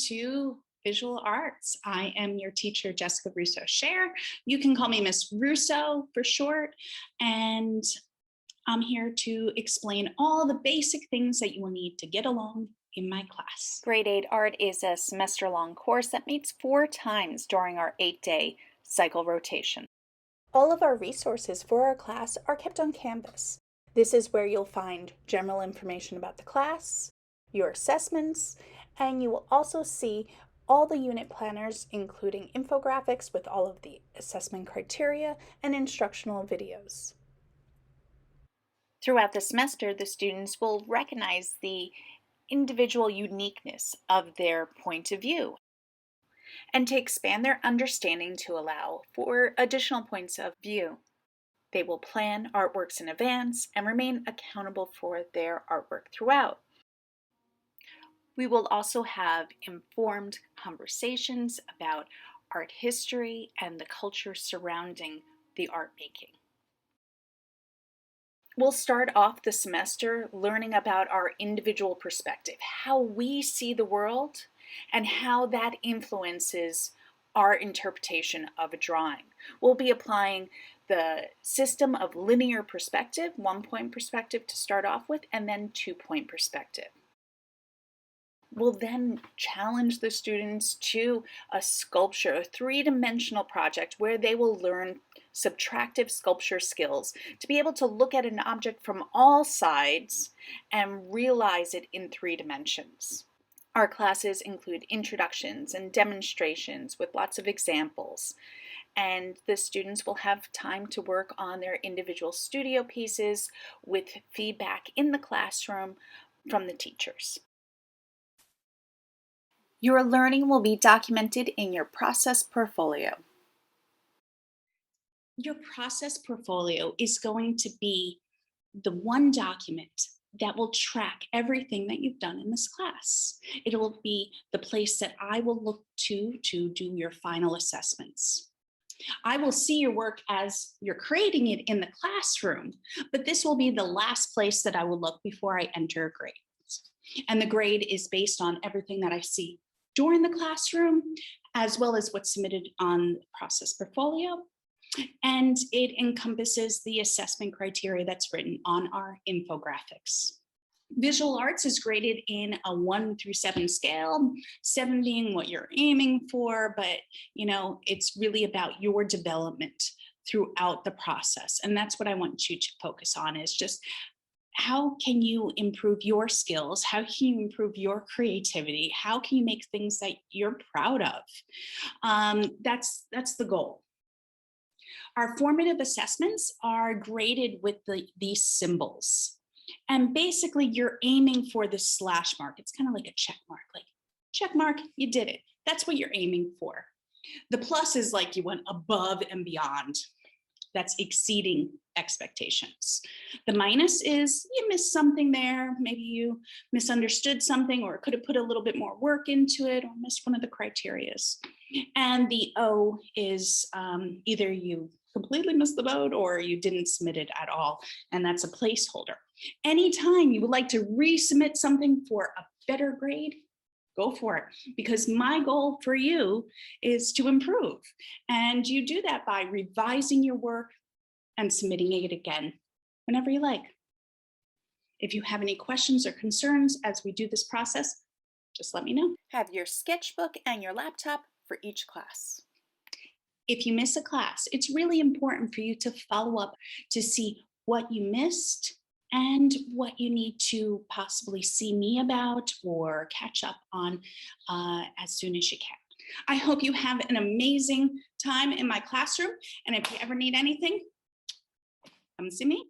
to Visual Arts. I am your teacher, Jessica Russo-Scher. You can call me Miss Russo for short, and I'm here to explain all the basic things that you will need to get along in my class. Grade 8 Art is a semester-long course that meets 4 times during our 8-day cycle rotation. All of our resources for our class are kept on Canvas. This is where you'll find general information about the class, your assessments, and you will also see all the unit planners, including infographics with all of the assessment criteria and instructional videos. Throughout the semester, the students will recognize the individual uniqueness of their point of view and to expand their understanding to allow for additional points of view. They will plan artworks in advance and remain accountable for their artwork throughout. We will also have informed conversations about art history and the culture surrounding the art making. We'll start off the semester learning about our individual perspective, how we see the world, and how that influences our interpretation of a drawing. We'll be applying the system of linear perspective, 1-point perspective to start off with, and then 2-point perspective. We'll then challenge the students to a sculpture, a 3-dimensional project where they will learn subtractive sculpture skills to be able to look at an object from all sides and realize it in 3 dimensions. Our classes include introductions and demonstrations with lots of examples, and the students will have time to work on their individual studio pieces with feedback in the classroom from the teachers. Your learning will be documented in your process portfolio. Your process portfolio is going to be the one document that will track everything that you've done in this class. It will be the place that I will look to do your final assessments. I will see your work as you're creating it in the classroom, but this will be the last place that I will look before I enter a grade. And the grade is based on everything that I see during the classroom, as well as what's submitted on the process portfolio. And it encompasses the assessment criteria that's written on our infographics. Visual Arts is graded in a 1 through 7 scale, 7 being what you're aiming for, but it's really about your development throughout the process. And that's what I want you to focus on, is just how can you improve your skills? How can you improve your creativity? How can you make things that you're proud of? That's the goal. Our formative assessments are graded with these symbols. And basically you're aiming for the slash mark. It's kind of like a check mark, like check mark, you did it. That's what you're aiming for. The plus is like you went above and beyond. That's exceeding expectations. The minus is you missed something there. Maybe you misunderstood something, or could have put a little bit more work into it, or missed one of the criterias. And the O is either you completely missed the boat or you didn't submit it at all. And that's a placeholder. Anytime you would like to resubmit something for a better grade, go for it, because my goal for you is to improve. And you do that by revising your work and submitting it again whenever you like. If you have any questions or concerns as we do this process, just let me know. Have your sketchbook and your laptop for each class. If you miss a class, it's really important for you to follow up to see what you missed and what you need to possibly see me about or catch up on as soon as you can. I hope you have an amazing time in my classroom, and if you ever need anything, come see me.